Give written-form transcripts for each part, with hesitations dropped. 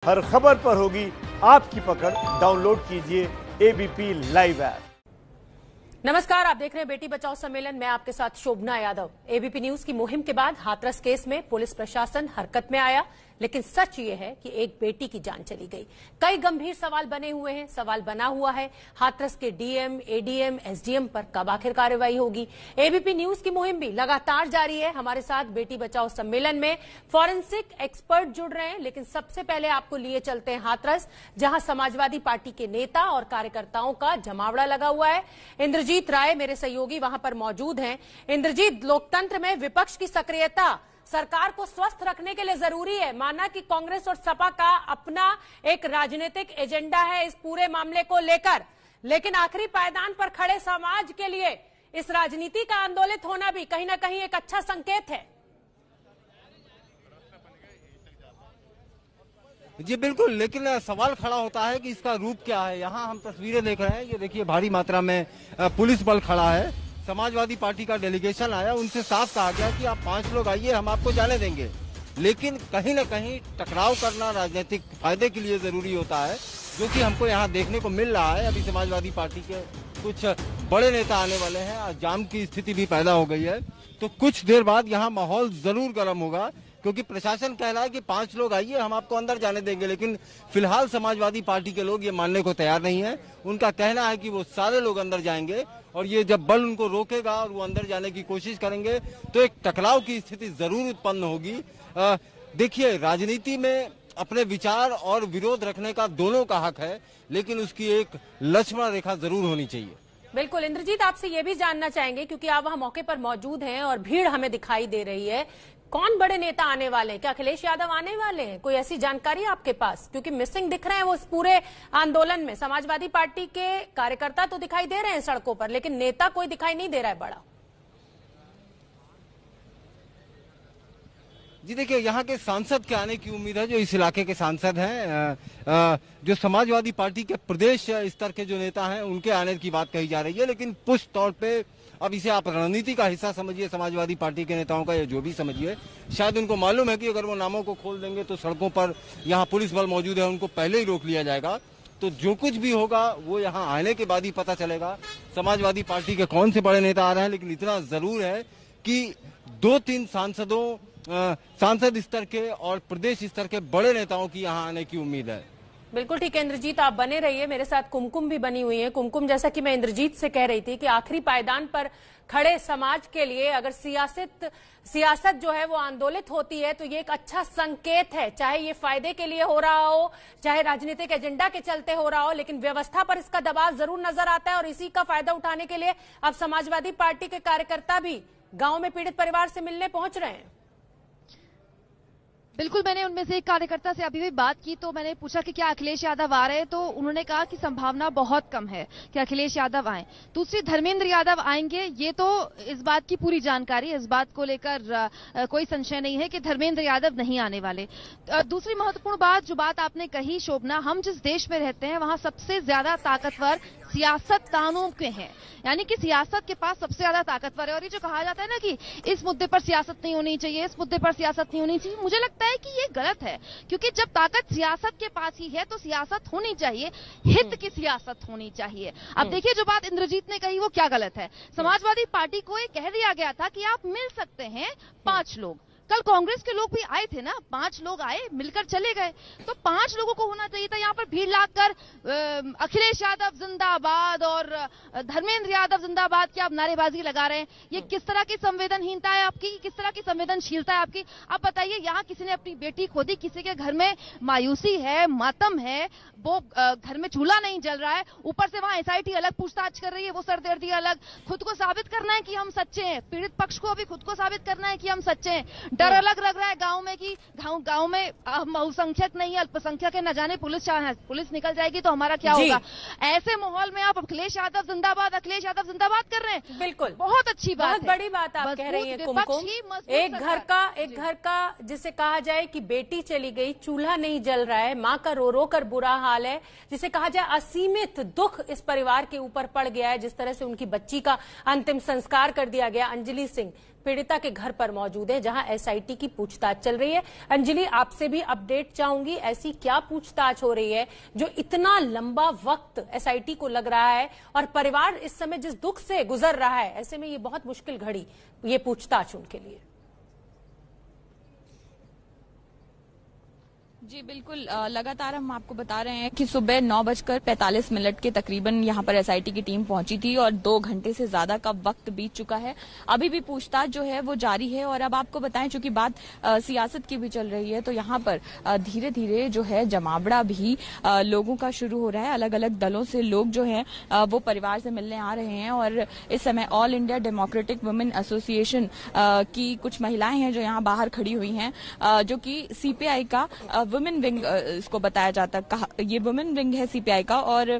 हर खबर पर होगी आपकी पकड़। डाउनलोड कीजिए एबीपी लाइव ऐप। नमस्कार, आप देख रहे हैं बेटी बचाओ सम्मेलन। मैं आपके साथ शोभना यादव। एबीपी न्यूज की मुहिम के बाद हाथरस केस में पुलिस प्रशासन हरकत में आया, लेकिन सच ये है कि एक बेटी की जान चली गई। कई गंभीर सवाल बने हुए हैं। सवाल बना हुआ है हाथरस के डीएम, एडीएम, एसडीएम पर कब आखिर कार्रवाई होगी। एबीपी न्यूज की मुहिम भी लगातार जारी है। हमारे साथ बेटी बचाओ सम्मेलन में फॉरेंसिक एक्सपर्ट जुड़ रहे हैं, लेकिन सबसे पहले आपको लिए चलते हैं हाथरस, जहां समाजवादी पार्टी के नेता और कार्यकर्ताओं का जमावड़ा लगा हुआ है। इंद्रजीत राय मेरे सहयोगी वहां पर मौजूद हैं। इंद्रजीत, लोकतंत्र में विपक्ष की सक्रियता सरकार को स्वस्थ रखने के लिए जरूरी है। माना कि कांग्रेस और सपा का अपना एक राजनीतिक एजेंडा है इस पूरे मामले को लेकर, लेकिन आखिरी पायदान पर खड़े समाज के लिए इस राजनीति का आंदोलित होना भी कहीं ना कहीं एक अच्छा संकेत है। जी बिल्कुल, लेकिन सवाल खड़ा होता है कि इसका रूप क्या है। यहाँ हम तस्वीरें देख रहे हैं, ये देखिए भारी मात्रा में पुलिस बल खड़ा है। समाजवादी पार्टी का डेलीगेशन आया, उनसे साफ कहा गया कि आप 5 लोग आइए, हम आपको जाने देंगे। लेकिन कहीं न कहीं टकराव करना राजनीतिक फायदे के लिए जरूरी होता है, जो कि हमको यहाँ देखने को मिल रहा है। अभी समाजवादी पार्टी के कुछ बड़े नेता आने वाले हैं, जाम की स्थिति भी पैदा हो गई है, तो कुछ देर बाद यहाँ माहौल जरूर गर्म होगा, क्योंकि प्रशासन कह रहा है कि 5 लोग आइए, हम आपको अंदर जाने देंगे। लेकिन फिलहाल समाजवादी पार्टी के लोग ये मानने को तैयार नहीं है। उनका कहना है कि वो सारे लोग अंदर जाएंगे, और ये जब बल उनको रोकेगा और वो अंदर जाने की कोशिश करेंगे तो एक टकराव की स्थिति जरूर उत्पन्न होगी। देखिए, राजनीति में अपने विचार और विरोध रखने का दोनों का हक है, लेकिन उसकी एक लक्ष्मण रेखा जरूर होनी चाहिए। बिल्कुल इंद्रजीत, आपसे ये भी जानना चाहेंगे, क्योंकि आप वहां मौके पर मौजूद हैं और भीड़ हमें दिखाई दे रही है, कौन बड़े नेता आने वाले हैं? क्या अखिलेश यादव आने वाले हैं? कोई ऐसी जानकारी आपके पास? क्योंकि मिसिंग दिख रहे हैं वो इस पूरे आंदोलन में। समाजवादी पार्टी के कार्यकर्ता तो दिखाई दे रहे हैं सड़कों पर, लेकिन नेता कोई दिखाई नहीं दे रहा है बड़ा। जी देखिए, यहाँ के सांसद के आने की उम्मीद है, जो इस इलाके के सांसद हैं। जो समाजवादी पार्टी के प्रदेश स्तर के जो नेता हैं, उनके आने की बात कही जा रही है। लेकिन पुष्ट तौर पे, अब इसे आप रणनीति का हिस्सा समझिए समाजवादी पार्टी के नेताओं का, या जो भी समझिए, शायद उनको मालूम है कि अगर वो नामों को खोल देंगे तो सड़कों पर यहाँ पुलिस बल मौजूद है, उनको पहले ही रोक लिया जाएगा। तो जो कुछ भी होगा वो यहाँ आने के बाद ही पता चलेगा समाजवादी पार्टी के कौन से बड़े नेता आ रहे हैं। लेकिन इतना जरूर है कि 2-3 सांसद स्तर के और प्रदेश स्तर के बड़े नेताओं की यहाँ आने की उम्मीद है। बिल्कुल ठीक है इंद्रजीत, आप बने रहिए। मेरे साथ कुमकुम भी बनी हुई है। कुमकुम, जैसा कि मैं इंद्रजीत से कह रही थी कि आखिरी पायदान पर खड़े समाज के लिए अगर सियासत जो है वो आंदोलित होती है तो ये एक अच्छा संकेत है। चाहे ये फायदे के लिए हो रहा हो, चाहे राजनीतिक एजेंडा के चलते हो रहा हो, लेकिन व्यवस्था पर इसका दबाव जरूर नजर आता है। और इसी का फायदा उठाने के लिए अब समाजवादी पार्टी के कार्यकर्ता भी गांव में पीड़ित परिवार से मिलने पहुंच रहे हैं। बिल्कुल, मैंने उनमें से एक कार्यकर्ता से अभी भी बात की, तो मैंने पूछा कि क्या अखिलेश यादव आ रहे हैं, तो उन्होंने कहा कि संभावना बहुत कम है कि अखिलेश यादव आए। दूसरी, धर्मेंद्र यादव आएंगे, ये तो इस बात की पूरी जानकारी है, इस बात को लेकर कोई संशय नहीं है कि धर्मेंद्र यादव नहीं आने वाले। दूसरी महत्वपूर्ण बात, जो बात आपने कही शोभना, हम जिस देश में रहते हैं वहां सबसे ज्यादा ताकतवर सियासतदानों के हैं, यानी कि सियासत के पास सबसे ज्यादा ताकतवर है। और ये जो कहा जाता है ना कि इस मुद्दे पर सियासत नहीं होनी चाहिए, इस मुद्दे पर सियासत नहीं होनी चाहिए, मुझे लगता है कि ये गलत है। क्योंकि जब ताकत सियासत के पास ही है तो सियासत होनी चाहिए, हित की सियासत होनी चाहिए। अब देखिए, जो बात इंद्रजीत ने कही वो क्या गलत है। समाजवादी पार्टी को ये कह दिया गया था कि आप मिल सकते हैं 5 लोग। कल कांग्रेस के लोग भी आए थे ना, 5 लोग आए, मिलकर चले गए, तो 5 लोगों को होना चाहिए था। यहाँ पर भीड़ लाकर अखिलेश यादव जिंदाबाद और धर्मेंद्र यादव जिंदाबाद की आप नारेबाजी लगा रहे हैं। ये किस तरह की संवेदनहीनता है आपकी, किस तरह की संवेदनशीलता है आपकी? आप बताइए, यहाँ किसी ने अपनी बेटी खो दी, किसी के घर में मायूसी है, मातम है, वो घर में चूल्हा नहीं जल रहा है, ऊपर से वहां एसआईटी अलग पूछताछ कर रही है, वो सरदर्दी अलग। खुद को साबित करना है कि हम सच्चे हैं, पीड़ित पक्ष को अभी खुद को साबित करना है कि हम सच्चे हैं। डर अलग लग रहा है गांव में कि गांव में बहुसंख्यक नहीं, अल्पसंख्यक है, न जाने पुलिस निकल जाएगी तो हमारा क्या होगा। ऐसे माहौल में आप अखिलेश यादव जिंदाबाद कर रहे हैं। बिल्कुल, बहुत अच्छी बात, बहुत बड़ी बात आप कह रही हैं कुमकुम। एक घर का जिसे कहा जाए कि बेटी चली गई, चूल्हा नहीं जल रहा है, माँ का रो रो कर बुरा हाल है, जिसे कहा जाए असीमित दुख इस परिवार के ऊपर पड़ गया है। जिस तरह से उनकी बच्ची का अंतिम संस्कार कर दिया गया, अंजलि सिंह, पीड़िता के घर पर मौजूद हैं, जहां एसआईटी की पूछताछ चल रही है। अंजलि, आपसे भी अपडेट चाहूंगी, ऐसी क्या पूछताछ हो रही है जो इतना लंबा वक्त एसआईटी को लग रहा है, और परिवार इस समय जिस दुख से गुजर रहा है, ऐसे में ये बहुत मुश्किल घड़ी, ये पूछताछ उनके लिए। जी बिल्कुल, लगातार हम आपको बता रहे हैं कि सुबह 9:45 के तकरीबन यहाँ पर एसआईटी की टीम पहुंची थी और 2 घंटे से ज्यादा का वक्त बीत चुका है। अभी भी पूछताछ जो है वो जारी है। और अब आपको बताएं, चूंकि बात सियासत की भी चल रही है, तो यहाँ पर धीरे धीरे जो है जमावड़ा भी लोगों का शुरू हो रहा है। अलग अलग दलों से लोग जो है वो परिवार से मिलने आ रहे हैं। और इस समय all India democratic women association की कुछ महिलाएं हैं जो यहाँ बाहर खड़ी हुई हैं, जो कि सीपीआई का वुमेन विंग इसको बताया जाता, कहा ये वुमेन विंग है सीपीआई का। और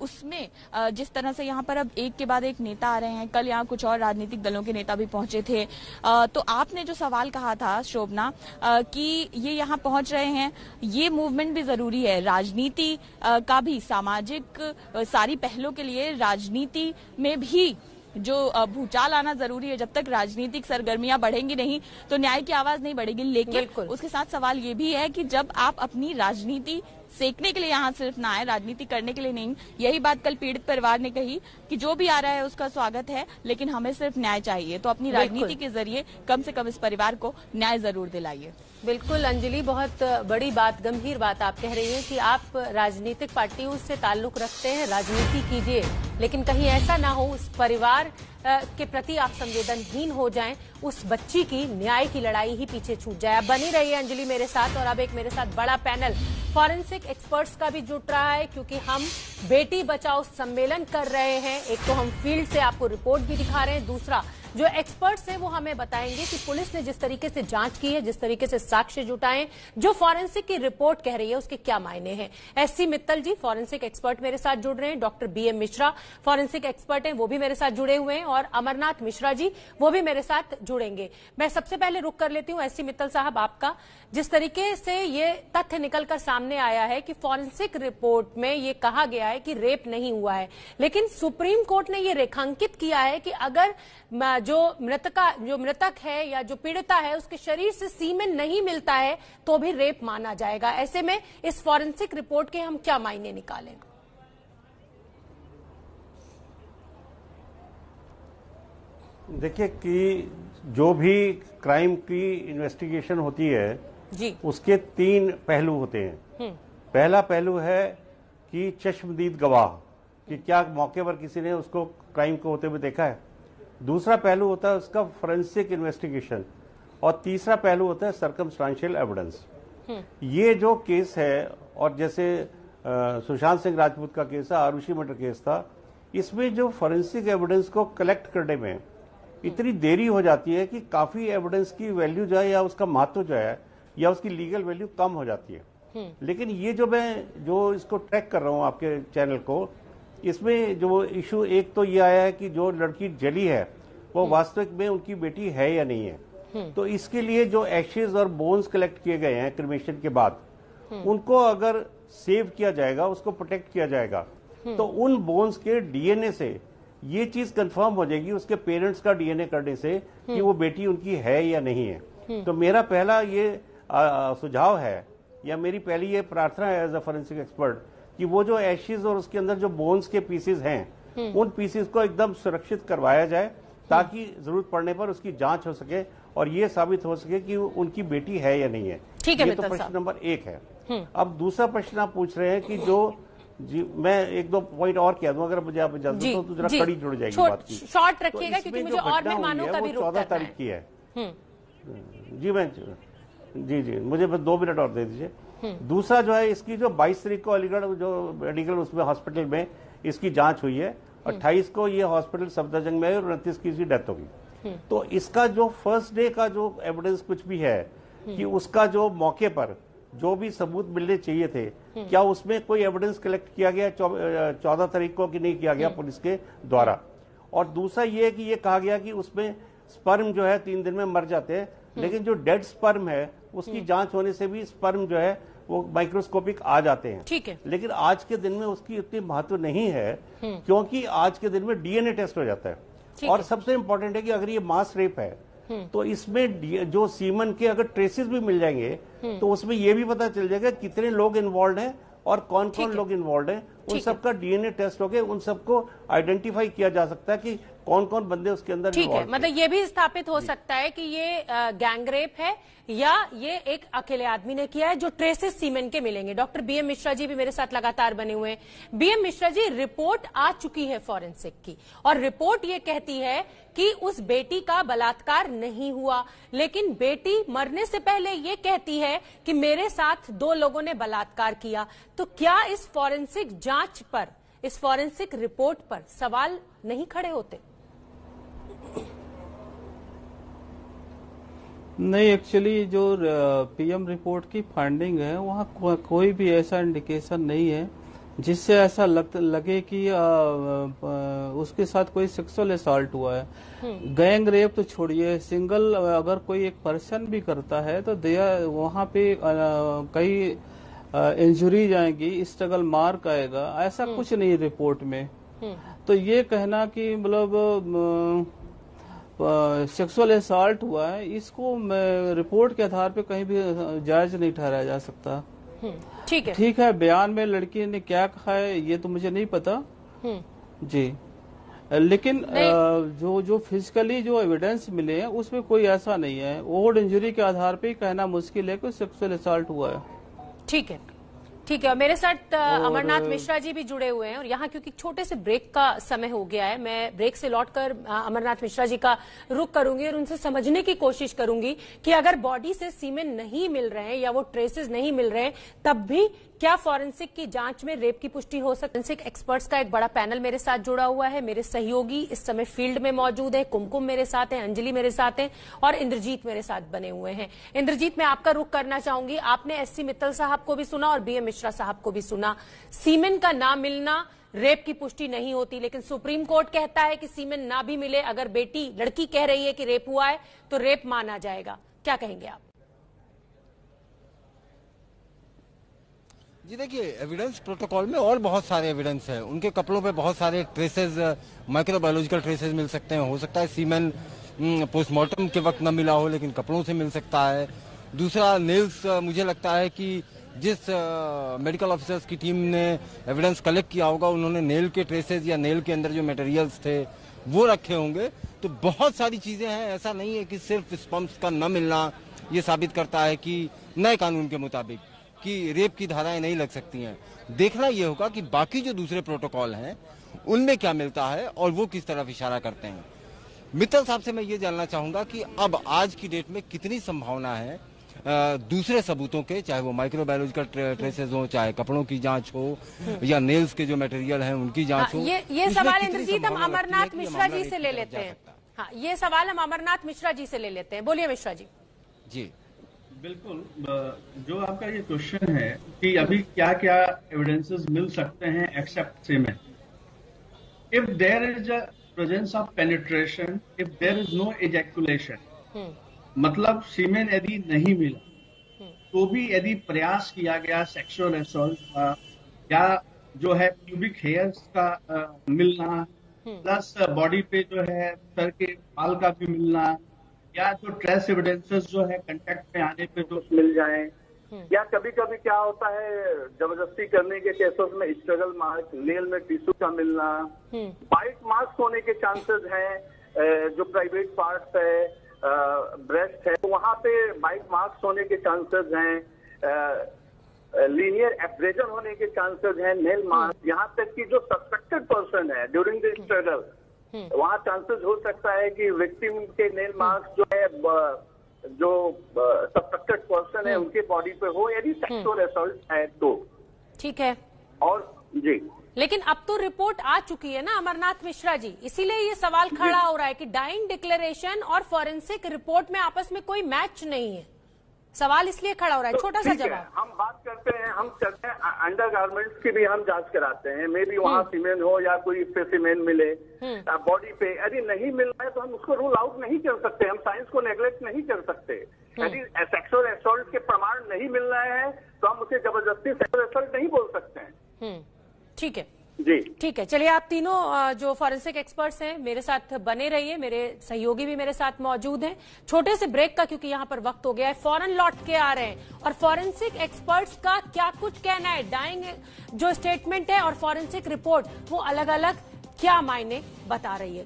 उसमें जिस तरह से यहाँ पर अब एक के बाद एक नेता आ रहे हैं, कल यहाँ कुछ और राजनीतिक दलों के नेता भी पहुंचे थे। तो आपने जो सवाल कहा था शोभना कि ये यहाँ पहुंच रहे हैं, ये मूवमेंट भी जरूरी है, राजनीति का भी, सामाजिक सारी पहलों के लिए राजनीति में भी जो भूचाल आना जरूरी है। जब तक राजनीतिक सरगर्मियां बढ़ेंगी नहीं तो न्याय की आवाज नहीं बढ़ेगी। लेकिन उसके साथ सवाल ये भी है कि जब आप अपनी राजनीति सेकने के लिए यहाँ सिर्फ ना आए, राजनीति करने के लिए नहीं। यही बात कल पीड़ित परिवार ने कही कि जो भी आ रहा है उसका स्वागत है, लेकिन हमें सिर्फ न्याय चाहिए। तो अपनी राजनीति के जरिए कम से कम इस परिवार को न्याय जरूर दिलाइए। बिल्कुल अंजलि, बहुत बड़ी बात, गंभीर बात आप कह रही हैं कि आप राजनीतिक पार्टियों से ताल्लुक रखते हैं, राजनीति कीजिए, लेकिन कहीं ऐसा ना हो उस परिवार के प्रति आप संवेदनहीन हो जाएं, उस बच्ची की न्याय की लड़ाई ही पीछे छूट जाए। अब बनी रही है अंजलि मेरे साथ, और अब एक मेरे साथ बड़ा पैनल फॉरेंसिक एक्सपर्ट्स का भी जुट रहा है, क्योंकि हम बेटी बचाओ सम्मेलन कर रहे हैं। एक तो हम फील्ड से आपको रिपोर्ट भी दिखा रहे हैं, दूसरा जो एक्सपर्ट्स हैं वो हमें बताएंगे कि पुलिस ने जिस तरीके से जांच की है, जिस तरीके से साक्ष्य जुटाए, जो फॉरेंसिक की रिपोर्ट कह रही है उसके क्या मायने हैं। SC Mittal ji forensic expert मेरे साथ जुड़ रहे हैं, doctor BM Mishra forensic expert हैं, वो भी मेरे साथ जुड़े हुए हैं, और अमरनाथ मिश्रा जी वो भी मेरे साथ जुड़ेंगे। मैं सबसे पहले रुक कर लेती हूं एससी मित्तल साहब आपका। जिस तरीके से ये तथ्य निकलकर सामने आया है कि फॉरेंसिक रिपोर्ट में ये कहा गया है कि रेप नहीं हुआ है, लेकिन सुप्रीम कोर्ट ने ये रेखांकित किया है कि अगर जो मृतक है या जो पीड़िता है उसके शरीर से सीमेन नहीं मिलता है तो भी रेप माना जाएगा। ऐसे में इस फॉरेंसिक रिपोर्ट के हम क्या मायने निकालें? देखिए कि जो भी क्राइम की इन्वेस्टिगेशन होती है जी, उसके 3 पहलू होते हैं। पहला पहलू है कि चश्मदीद गवाह, कि क्या मौके पर किसी ने उसको क्राइम को होते हुए देखा है। दूसरा पहलू होता है उसका फोरेंसिक इन्वेस्टिगेशन, और तीसरा पहलू होता है सर्कमस्टांशियल एविडेंस। ये जो केस है, और जैसे सुशांत सिंह राजपूत का केस है, आरुषि मर्डर केस था, इसमें जो फोरेंसिक एविडेंस को कलेक्ट करने में इतनी देरी हो जाती है कि काफी एविडेंस की वैल्यू जो है या उसका महत्व जो है या उसकी लीगल वैल्यू कम हो जाती है। लेकिन ये जो इसको ट्रैक कर रहा हूं आपके चैनल को, इसमें जो इशू एक तो ये आया है कि जो लड़की जली है वो वास्तविक में उनकी बेटी है या नहीं है। तो इसके लिए जो एशेज और बोन्स कलेक्ट किए गए हैं क्रिमेशन के बाद, उनको अगर सेव किया जाएगा, उसको प्रोटेक्ट किया जाएगा, तो उन बोन्स के डीएनए से ये चीज कंफर्म हो जाएगी उसके पेरेंट्स का डीएनए करने से कि वो बेटी उनकी है या नहीं है। तो मेरा पहला ये सुझाव है, या मेरी पहली ये प्रार्थना है एज अ फोरेंसिक एक्सपर्ट, कि वो जो एशेज और उसके अंदर जो बोन्स के पीसेस हैं, उन पीसेस को एकदम सुरक्षित करवाया जाए, ताकि जरूरत पड़ने पर उसकी जांच हो सके और ये साबित हो सके कि उनकी बेटी है या नहीं है। ठीक है, ये तो प्रश्न नंबर 1 है। अब दूसरा प्रश्न आप पूछ रहे हैं कि जो जी, मैं 1-2 पॉइंट और कह दूं, अगर मुझे आप इजाजत दो तो जरा कड़ी जुड़ जाएगी बात की। शॉर्ट रखिएगा, क्योंकि मुझे और मेहमानों का भी रुख 14 तारीख की है। जी, मुझे बस 2 मिनट और दे दीजिए। दूसरा जो है, इसकी जो 22 तारीख को अलीगढ़ जो मेडिकल उसमें हॉस्पिटल में इसकी जांच हुई है, 28 को ये हॉस्पिटल सफदरजंग में है और 29 की इसकी डेथ होगी। तो इसका जो फर्स्ट डे का जो एविडेंस कुछ भी है कि उसका जो मौके पर जो भी सबूत मिलने चाहिए थे, क्या उसमें कोई एविडेंस कलेक्ट किया गया 14 तारीख को कि नहीं किया गया पुलिस के द्वारा। और दूसरा ये है कि ये कहा गया कि उसमें स्पर्म जो है 3 दिन में मर जाते हैं, लेकिन जो डेड स्पर्म है उसकी जांच होने से भी स्पर्म जो है वो माइक्रोस्कोपिक आ जाते हैं। ठीक है। लेकिन आज के दिन में उसकी इतनी महत्व नहीं है, क्योंकि आज के दिन में डीएनए टेस्ट हो जाता है। और सबसे इंपॉर्टेंट है कि अगर ये मास रेप है तो इसमें जो सीमन के अगर ट्रेसेस भी मिल जाएंगे तो उसमें ये भी पता चल जाएगा कितने लोग इन्वॉल्व हैं और कौन कौन लोग इन्वॉल्व हैं। उन सबका डीएनए टेस्ट हो गए, उन सबको आइडेंटिफाई किया जा सकता है कि कौन कौन बंदे उसके अंदर ठीक है। मतलब ये भी स्थापित हो सकता है कि ये गैंगरेप है या ये एक अकेले आदमी ने किया है, जो ट्रेसेस सीमेन के मिलेंगे। डॉक्टर बीएम मिश्रा जी भी मेरे साथ लगातार बने हुए हैं। बीएम मिश्रा जी, रिपोर्ट आ चुकी है फॉरेंसिक की और रिपोर्ट ये कहती है कि उस बेटी का बलात्कार नहीं हुआ, लेकिन बेटी मरने से पहले ये कहती है कि मेरे साथ 2 लोगों ने बलात्कार किया। तो क्या इस फॉरेंसिक जांच पर, इस फॉरेंसिक रिपोर्ट पर सवाल नहीं खड़े होते? नहीं, एक्चुअली जो पीएम रिपोर्ट की फाइंडिंग है वहाँ कोई भी ऐसा इंडिकेशन नहीं है जिससे ऐसा लगे कि उसके साथ कोई सेक्सुअल असॉल्ट हुआ है। गैंग रेप तो छोड़िए, सिंगल अगर कोई एक पर्सन भी करता है तो वहाँ पे कई इंजुरीज आएंगी, स्ट्रगल मार्क आएगा, ऐसा कुछ नहीं रिपोर्ट में। तो ये कहना कि मतलब सेक्सुअल असॉल्ट हुआ है, इसको रिपोर्ट के आधार पे कहीं भी जायज नहीं ठहराया जा सकता। ठीक है, बयान में लड़की ने क्या कहा है ये तो मुझे नहीं पता जी, लेकिन जो फिजिकली जो एविडेंस मिले हैं उसमें कोई ऐसा नहीं है। ओवर्ड इंजरी के आधार पे कहना मुश्किल है कि सेक्सुअल असॉल्ट हुआ है। ठीक है, ठीक है। और मेरे साथ अमरनाथ मिश्रा जी भी जुड़े हुए हैं और यहाँ क्योंकि छोटे से ब्रेक का समय हो गया है, मैं ब्रेक से लौटकर अमरनाथ मिश्रा जी का रुख करूंगी और उनसे समझने की कोशिश करूंगी कि अगर बॉडी से सीमेन नहीं मिल रहे हैं या वो ट्रेसेस नहीं मिल रहे हैं, तब भी क्या फॉरेंसिक की जांच में रेप की पुष्टि हो सकती है। फॉरेंसिक एक्सपर्ट्स का एक बड़ा पैनल मेरे साथ जुड़ा हुआ है। मेरे सहयोगी इस समय फील्ड में मौजूद है। कुमकुम मेरे साथ है, अंजलि मेरे साथ है और इंद्रजीत मेरे साथ बने हुए हैं। इंद्रजीत, मैं आपका रुख करना चाहूंगी। आपने एससी मित्तल साहब को भी सुना और बीएम मिश्रा साहब को भी सुना। सीमेन का ना मिलना रेप की पुष्टि नहीं होती, लेकिन सुप्रीम कोर्ट कहता है कि सीमेन ना भी मिले, अगर बेटी लड़की कह रही है कि रेप हुआ है तो रेप माना जाएगा। क्या कहेंगे आप? जी देखिए, एविडेंस प्रोटोकॉल में और बहुत सारे एविडेंस है। उनके कपड़ों पे बहुत सारे ट्रेसेस, माइक्रोबायोलॉजिकल ट्रेसेस मिल सकते हैं। हो सकता है सीमेन पोस्टमार्टम के वक्त न मिला हो, लेकिन कपड़ों से मिल सकता है। दूसरा, नेल्स, मुझे लगता है कि जिस मेडिकल ऑफिसर्स की टीम ने एविडेंस कलेक्ट किया होगा, उन्होंने नेल के ट्रेसेस या नेल के अंदर जो मटेरियल्स थे वो रखे होंगे। तो बहुत सारी चीजें हैं। ऐसा नहीं है कि सिर्फ स्पम्प्स का न मिलना ये साबित करता है कि नए कानून के मुताबिक कि रेप की धाराएं नहीं लग सकती हैं। देखना यह होगा कि बाकी जो दूसरे प्रोटोकॉल हैं उनमें क्या मिलता है और वो किस तरफ इशारा करते हैं। मित्तल साहब से मैं ये जानना चाहूंगा कि अब आज की डेट में कितनी संभावना है दूसरे सबूतों के, चाहे वो माइक्रोबायोलॉजिकल ट्रेसेस हो, चाहे कपड़ों की जांच हो या नेल्स के जो मटेरियल हैं उनकी जांच हो। ये सवाल इंद्रजीत हम अमरनाथ मिश्रा जी से ले लेते हैं। हाँ, ये सवाल हम अमरनाथ मिश्रा जी से ले लेते हैं। बोलिए मिश्रा जी। जी बिल्कुल, जो आपका ये क्वेश्चन है कि अभी क्या क्या एविडेंसेस मिल सकते हैं except semen. If there is a presence of penetration, if there is no ejaculation, मतलब सीमेन यदि नहीं मिला तो भी यदि प्रयास किया गया सेक्सुअल असॉल्ट का, या जो है प्यूबिक हेयर्स का मिलना, प्लस बॉडी पे जो है सर के बाल का भी मिलना, या जो ट्रेस एविडेंसेस जो है कांटेक्ट में आने पे जो मिल जाए, या कभी कभी क्या होता है जबरदस्ती करने के केसेस में स्ट्रगल मार्क, नेल में टिश्यू का मिलना, बाइट मार्क्स होने के चांसेस हैं। जो प्राइवेट पार्ट्स है, ब्रेस्ट है, तो वहां पे बाइट मार्क्स होने के चांसेस हैं। लीनियर एब्रेजन होने के चांसेस हैं, नेल मार्क। यहाँ तक कि जो सस्पेक्टेड पर्सन है ड्यूरिंग द स्ट्रगल, वहाँ चांसेस हो सकता है कि विक्टिम के नेल मार्क्स जो है जो सस्पेक्टेड पर्सन है उनके बॉडी पे हो, यदि सेक्सुअल असॉल्ट है तो। ठीक है। और जी, लेकिन अब तो रिपोर्ट आ चुकी है ना अमरनाथ मिश्रा जी, इसीलिए ये सवाल खड़ा हो रहा है कि डाइंग डिक्लेरेशन और फॉरेंसिक रिपोर्ट में आपस में कोई मैच नहीं है। सवाल इसलिए खड़ा हो रहा है। छोटा सा जवाब। हम बात करते हैं, हम करते हैं अंडर गारमेंट्स की भी हम जांच कराते हैं। मे बी वहाँ सीमेन हो या कोई स्पेसिमेन मिले बॉडी पे। यदि नहीं मिल रहा है तो हम उसको रूल आउट नहीं कर सकते। हम साइंस को नेग्लेक्ट नहीं कर सकते। यदि सेक्सुअल असॉल्ट के प्रमाण नहीं मिल रहे हैं तो हम उसे जबरदस्ती सेक्सुअल असॉल्ट नहीं बोल सकते हैं। ठीक है, जी ठीक है, चलिए आप तीनों जो फॉरेंसिक एक्सपर्ट्स हैं मेरे साथ बने रहिए, मेरे सहयोगी भी मेरे साथ मौजूद हैं। छोटे से ब्रेक का क्योंकि यहाँ पर वक्त हो गया है, फौरन लौट के आ रहे हैं और फॉरेंसिक एक्सपर्ट्स का क्या कुछ कहना है, डाइंग जो स्टेटमेंट है और फॉरेंसिक रिपोर्ट वो अलग अलग क्या मायने बता रही है।